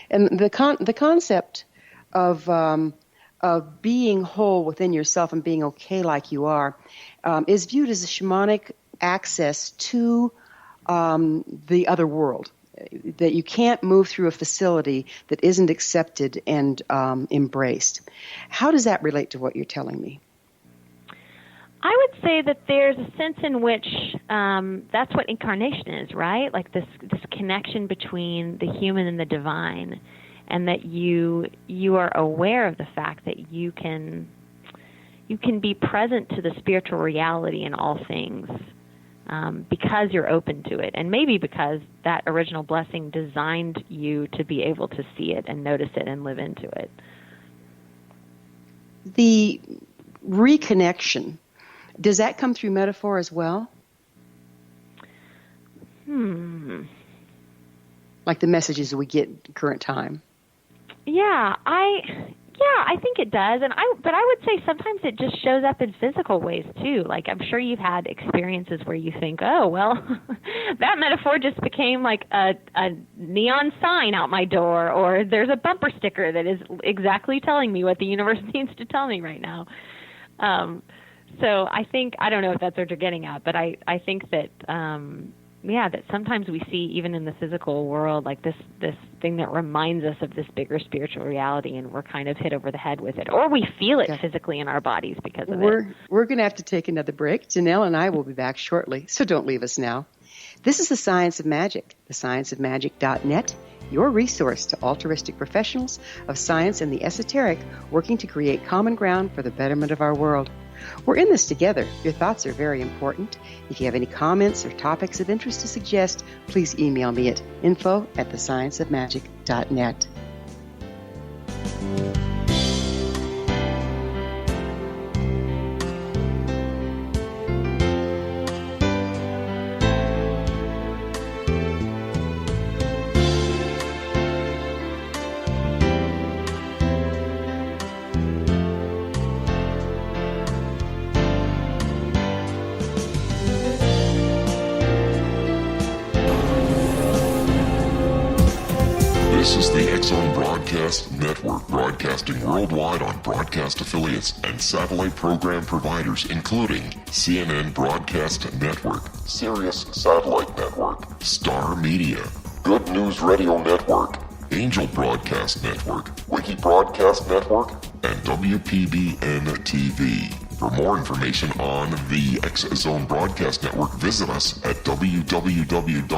and the concept of being whole within yourself and being okay like you are is viewed as a shamanic access to the other world. That you can't move through a facility that isn't accepted and embraced. How does that relate to what you're telling me? I would say that there's a sense in which that's what incarnation is, right? Like this connection between the human and the divine, and that you are aware of the fact that you can be present to the spiritual reality in all things because you're open to it, and maybe because that original blessing designed you to be able to see it and notice it and live into it. The reconnection, does that come through metaphor as well? Like the messages we get in current time. Yeah, I think it does, but I would say sometimes it just shows up in physical ways too. Like I'm sure you've had experiences where you think, oh well, that metaphor just became like a neon sign out my door, or there's a bumper sticker that is exactly telling me what the universe needs to tell me right now. So I don't know if that's what you're getting at, but I think that that sometimes we see even in the physical world like this thing that reminds us of this bigger spiritual reality, and we're kind of hit over the head with it, or we feel it physically in our bodies because of it. We're going to have to take another break. Danielle and I will be back shortly, so don't leave us now. This is The Science of Magic, thescienceofmagic.net, your resource to altruistic professionals of science and the esoteric working to create common ground for the betterment of our world. We're in this together. Your thoughts are very important. If you have any comments or topics of interest to suggest, please email me at info@thescienceofmagic.net. This is the X-Zone Broadcast Network, broadcasting worldwide on broadcast affiliates and satellite program providers, including CNN Broadcast Network, Sirius Satellite Network, Star Media, Good News Radio Network, Angel Broadcast Network, Wiki Broadcast Network, and WPBN TV. For more information on the X-Zone Broadcast Network, visit us at www.xzbn.net.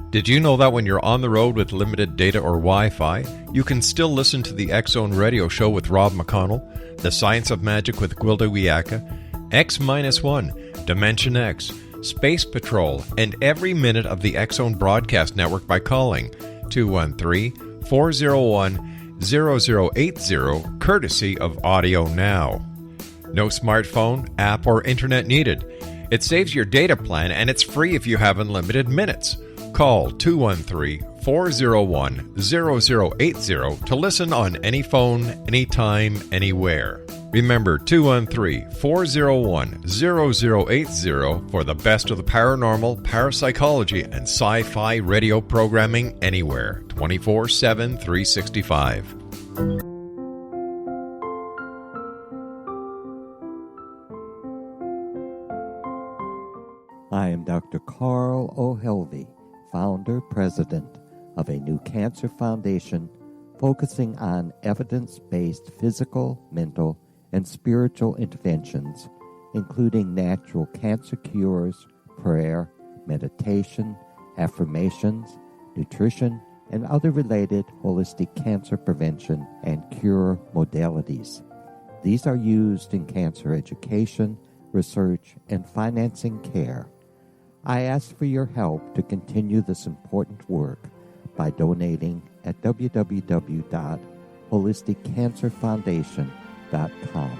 Did you know that when you're on the road with limited data or Wi-Fi, you can still listen to the X-Zone Radio Show with Rob McConnell, The Science of Magic with Gwilda Wiyaka, X-1, Dimension X, Space Patrol, and every minute of the X-Zone Broadcast Network by calling 213-401-0080, courtesy of Audio Now. No smartphone, app, or internet needed. It saves your data plan, and it's free if you have unlimited minutes. Call 213-401-0080 to listen on any phone, anytime, anywhere. Remember 213-401-0080 for the best of the paranormal, parapsychology, and sci-fi radio programming anywhere, 24/7, 365. Dr. Carl O'Helvey, founder, president of a new cancer foundation focusing on evidence-based physical, mental, and spiritual interventions, including natural cancer cures, prayer, meditation, affirmations, nutrition, and other related holistic cancer prevention and cure modalities. These are used in cancer education, research, and financing care. I ask for your help to continue this important work by donating at www.holisticcancerfoundation.com.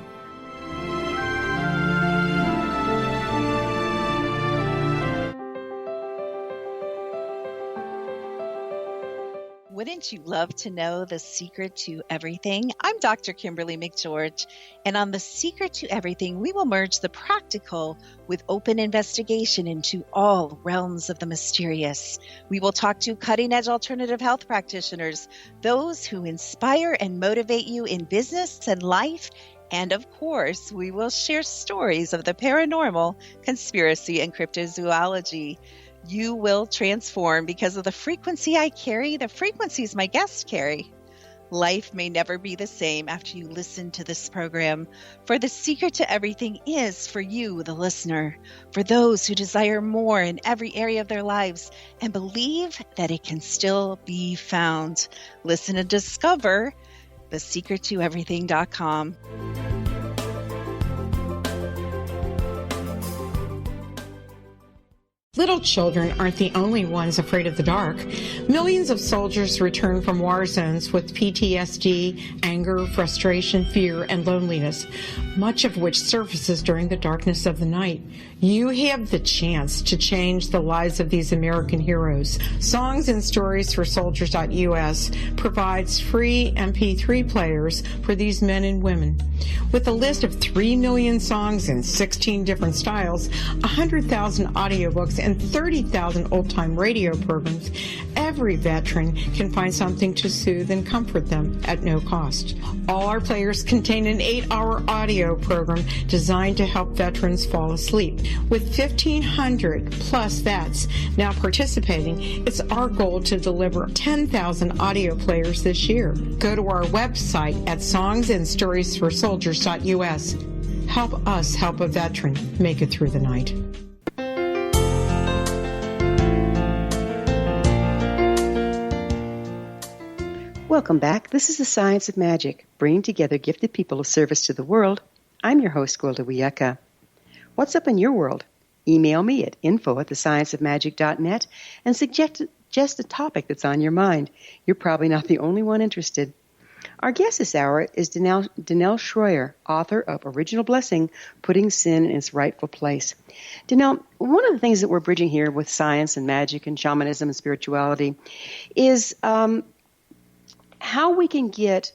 Wouldn't you love to know the secret to everything? I'm Dr. Kimberly McGeorge, and on The Secret to Everything, we will merge the practical with open investigation into all realms of the mysterious. We will talk to cutting-edge alternative health practitioners, those who inspire and motivate you in business and life, and of course, we will share stories of the paranormal, conspiracy, and cryptozoology. You will transform because of the frequency I carry, the frequencies my guests carry. Life may never be the same after you listen to this program, for the secret to everything is for you, the listener, for those who desire more in every area of their lives and believe that it can still be found. Listen and discover thesecrettoeverything.com. Little children aren't the only ones afraid of the dark. Millions of soldiers return from war zones with PTSD, anger, frustration, fear, and loneliness, much of which surfaces during the darkness of the night. You have the chance to change the lives of these American heroes. Songs and Stories for Soldiers.us provides free MP3 players for these men and women. With a list of 3 million songs in 16 different styles, 100,000 audiobooks, and 30,000 old-time radio programs, every veteran can find something to soothe and comfort them at no cost. All our players contain an 8-hour audio program designed to help veterans fall asleep. With 1,500 plus vets now participating, it's our goal to deliver 10,000 audio players this year. Go to our website at songsandstoriesforsoldiers.us. Help us help a veteran make it through the night. Welcome back. This is The Science of Magic, bringing together gifted people of service to the world. I'm your host, Gwilda Wiyaka. What's up in your world? Email me at info@thescienceofmagic.net and suggest a topic that's on your mind. You're probably not the only one interested. Our guest this hour is Danielle Shroyer, author of Original Blessing, Putting Sin in Its Rightful Place. Danielle, one of the things that we're bridging here with science and magic and shamanism and spirituality is how we can get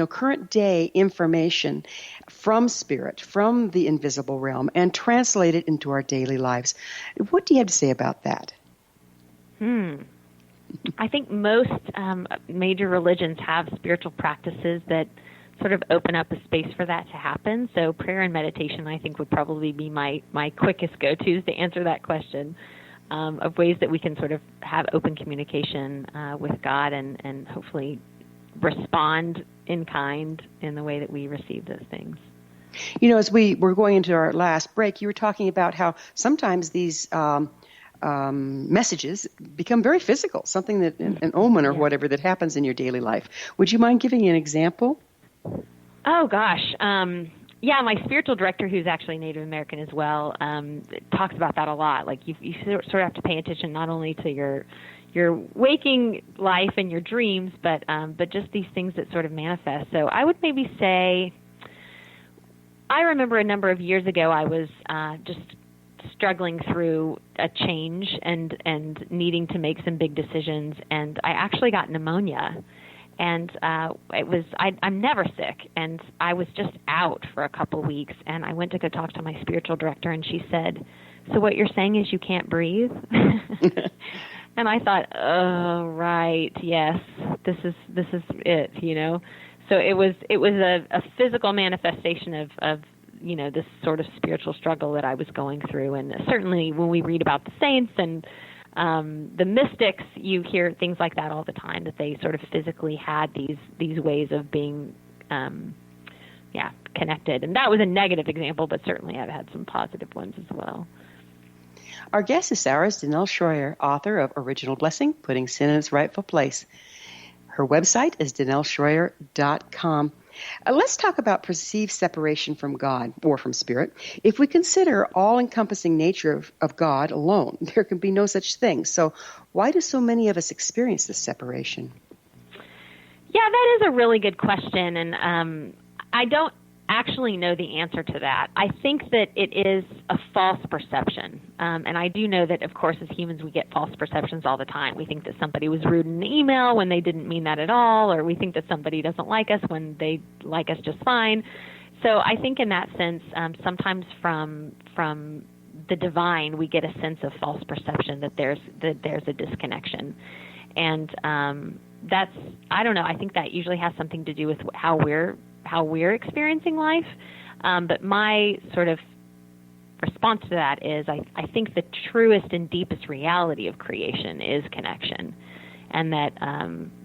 current day information from spirit, from the invisible realm, and translate it into our daily lives. What do you have to say about that? I think most major religions have spiritual practices that sort of open up a space for that to happen. So prayer and meditation, I think, would probably be my quickest go-tos to answer that question, of ways that we can sort of have open communication with God and hopefully respond in kind in the way that we receive those things. You know, as we were going into our last break, you were talking about how sometimes these messages become very physical, something that an omen or whatever that happens in your daily life. Would you mind giving an example? Oh, gosh. Yeah, my spiritual director, who's actually Native American as well, talks about that a lot. Like you sort of have to pay attention not only to your waking life and your dreams, but just these things that sort of manifest. So I would maybe say, I remember a number of years ago I was just struggling through a change and needing to make some big decisions, and I actually got pneumonia. And I'm never sick, and I was just out for a couple weeks, and I went to go talk to my spiritual director, and she said, "So what you're saying is you can't breathe?" And I thought, "Oh, right, yes, this is it, you know." So it was a physical manifestation of this sort of spiritual struggle that I was going through. And certainly when we read about the saints and the mystics, you hear things like that all the time, that they sort of physically had these ways of being connected. And that was a negative example, but certainly I've had some positive ones as well. Our guest this hour is Danielle Shroyer, author of Original Blessing, Putting Sin in Its Rightful Place. Her website is danielleshroyer.com. Let's talk about perceived separation from God or from Spirit. If we consider all-encompassing nature of God alone, there can be no such thing. So why do so many of us experience this separation? Yeah, that is a really good question, and I don't actually know the answer to that. I think that it is a false perception, and I do know that, of course, as humans, we get false perceptions all the time. We think that somebody was rude in an email when they didn't mean that at all, or we think that somebody doesn't like us when they like us just fine. So I think in that sense, sometimes from the divine, we get a sense of false perception that there's a disconnection, and that's, I don't know, I think that usually has something to do with how we're experiencing life. But my sort of response to that is I think the truest and deepest reality of creation is connection. And that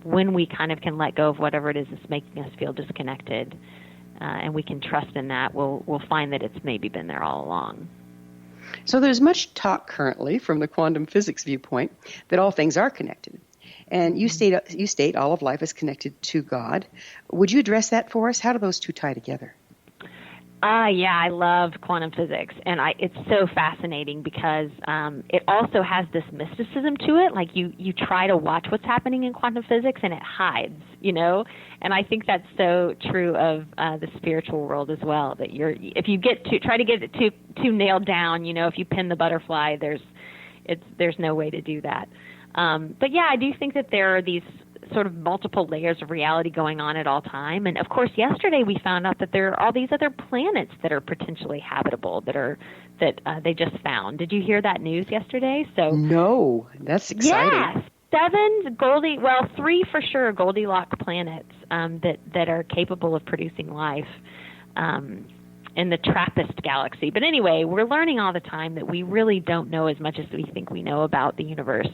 when we kind of can let go of whatever it is that's making us feel disconnected, and we can trust in that, we'll find that it's maybe been there all along. So there's much talk currently from the quantum physics viewpoint that all things are connected. And you state all of life is connected to God. Would you address that for us? How do those two tie together? Yeah, I love quantum physics, and it's so fascinating because it also has this mysticism to it. Like you try to watch what's happening in quantum physics, and it hides, And I think that's so true of the spiritual world as well. That if you try to get it too nailed down, if you pin the butterfly, there's no way to do that. But yeah, I do think that there are these sort of multiple layers of reality going on at all time. And of course, yesterday we found out that there are all these other planets that are potentially habitable that they just found. Did you hear that news yesterday? No, that's exciting. Yeah, 3 for sure Goldilocks planets that are capable of producing life. In the TRAPPIST galaxy. But anyway, we're learning all the time that we really don't know as much as we think we know about the universe.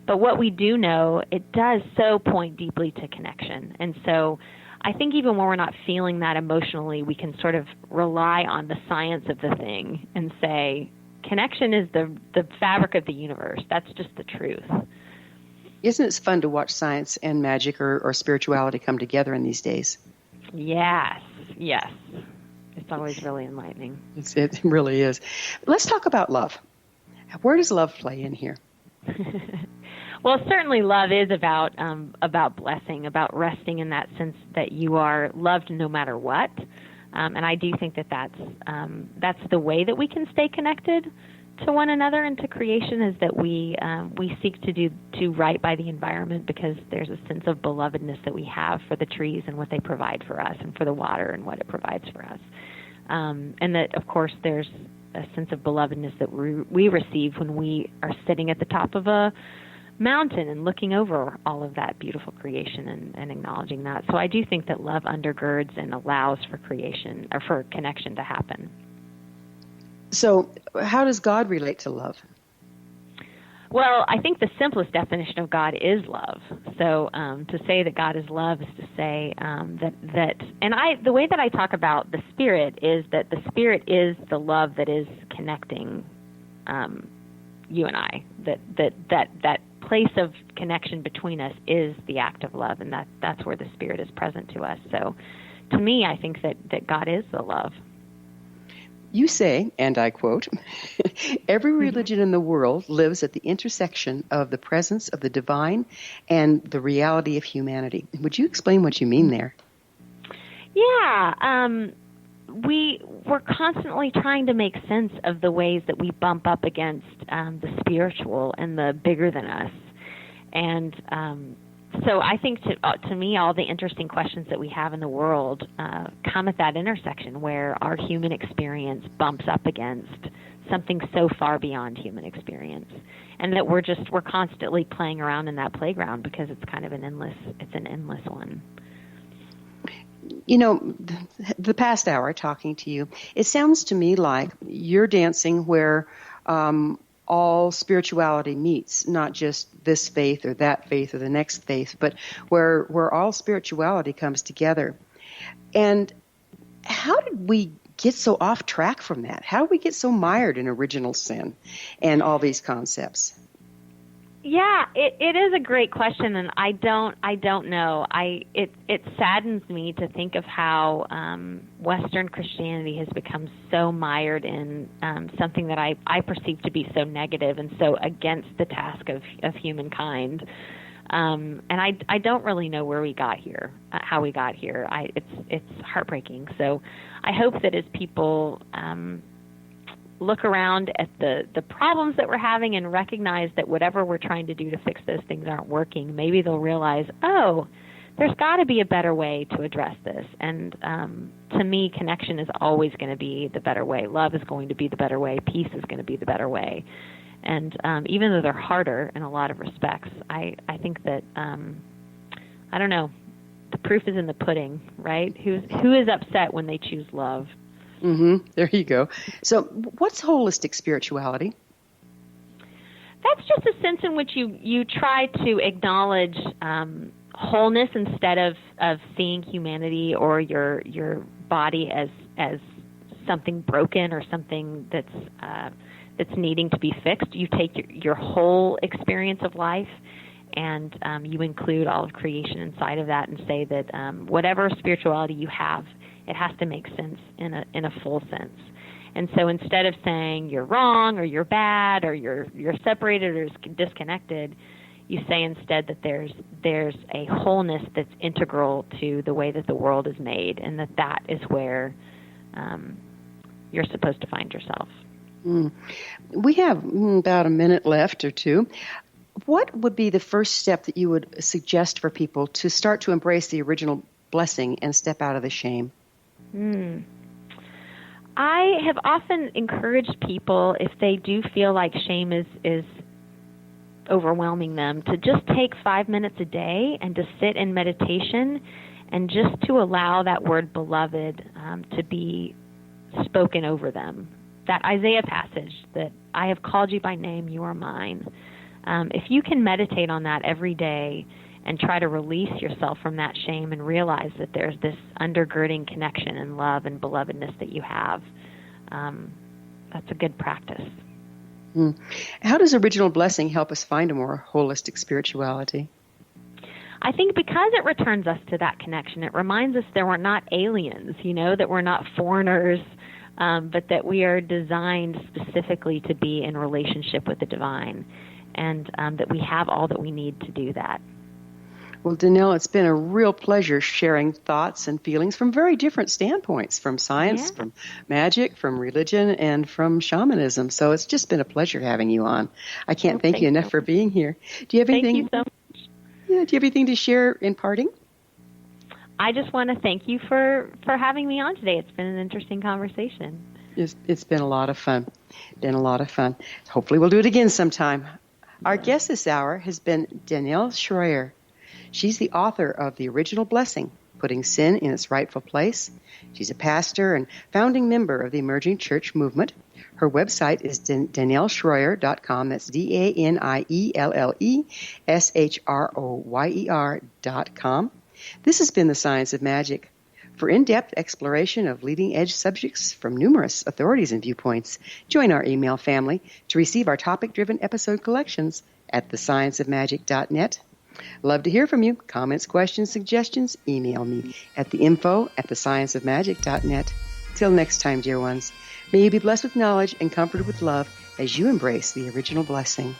But what we do know, it does so point deeply to connection. And so I think even when we're not feeling that emotionally, we can sort of rely on the science of the thing and say, connection is the fabric of the universe. That's just the truth. Isn't it fun to watch science and magic or spirituality come together in these days? Yes. It's always really enlightening. It really is. Let's talk about love. Where does love play in here? Well, certainly love is about blessing, about resting in that sense that you are loved no matter what. And I do think that that's the way that we can stay connected to one another and to creation, is that we seek to do right by the environment, because there's a sense of belovedness that we have for the trees and what they provide for us, and for the water and what it provides for us. And that, of course, there's a sense of belovedness that we receive when we are sitting at the top of a mountain and looking over all of that beautiful creation and acknowledging that. So I do think that love undergirds and allows for creation, or for connection to happen. So how does God relate to love? Well, I think the simplest definition of God is love. So to say that God is love is to say the way that I talk about the Spirit is that the Spirit is the love that is connecting you and I. That place of connection between us is the act of love, and that's where the Spirit is present to us. So to me, I think that God is the love. You say, and I quote, every religion in the world lives at the intersection of the presence of the divine and the reality of humanity. Would you explain what you mean there? Yeah. We're constantly trying to make sense of the ways that we bump up against the spiritual and the bigger than us. And so I think to me, all the interesting questions that we have in the world come at that intersection where our human experience bumps up against something so far beyond human experience, and that we're constantly playing around in that playground because it's kind of an endless one. The past hour talking to you, it sounds to me like you're dancing where all spirituality meets, not just this faith or that faith or the next faith, but where all spirituality comes together. And how did we get so off track from that? How did we get so mired in original sin and all these concepts? Yeah, it is a great question, and I don't know. It saddens me to think of how Western Christianity has become so mired in something that I perceive to be so negative and so against the task of humankind. And I don't really know where we got here, how we got here. It's heartbreaking. So I hope that as people look around at the problems that we're having and recognize that whatever we're trying to do to fix those things aren't working, maybe they'll realize, oh, there's got to be a better way to address this. And to me, connection is always going to be the better way. Love is going to be the better way. Peace is going to be the better way. And even though they're harder in a lot of respects, I think that, I don't know, the proof is in the pudding, right? Who is upset when they choose love? There you go. So what's holistic spirituality? That's just a sense in which you try to acknowledge wholeness instead of seeing humanity or your body as something broken or something that's needing to be fixed. You take your whole experience of life and you include all of creation inside of that and say that whatever spirituality you have, it has to make sense in a full sense. And so instead of saying you're wrong or you're bad or you're separated or disconnected, you say instead that there's a wholeness that's integral to the way that the world is made, and that is where you're supposed to find yourself. We have about a minute left or two. What would be the first step that you would suggest for people to start to embrace the original blessing and step out of the shame? I have often encouraged people, if they do feel like shame is overwhelming them, to just take 5 minutes a day and to sit in meditation and just to allow that word beloved to be spoken over them. That Isaiah passage that I have called you by name, you are mine. If you can meditate on that every day and try to release yourself from that shame and realize that there's this undergirding connection and love and belovedness that you have, that's a good practice. How does original blessing help us find a more holistic spirituality? I think because it returns us to that connection, it reminds us that we're not aliens, that we're not foreigners, but that we are designed specifically to be in relationship with the divine, and that we have all that we need to do that. Well, Danielle, it's been a real pleasure sharing thoughts and feelings from very different standpoints, from science, from magic, from religion, and from shamanism. So it's just been a pleasure having you on. I can't thank you enough for being here. Do you have anything? Thank you so much. Yeah, do you have anything to share in parting? I just want to thank you for having me on today. It's been an interesting conversation. It's been a lot of fun. Hopefully we'll do it again sometime. Our guest this hour has been Danielle Shroyer. She's the author of The Original Blessing, Putting Sin in Its Rightful Place. She's a pastor and founding member of the Emerging Church Movement. Her website is DanielleShroyer.com. That's DanielleShroyer.com. This has been The Science of Magic. For in-depth exploration of leading-edge subjects from numerous authorities and viewpoints, join our email family to receive our topic-driven episode collections at thescienceofmagic.net. Love to hear from you. Comments, questions, suggestions, email me at theinfo@thescienceofmagic.net. Till next time, dear ones, may you be blessed with knowledge and comforted with love as you embrace the original blessing.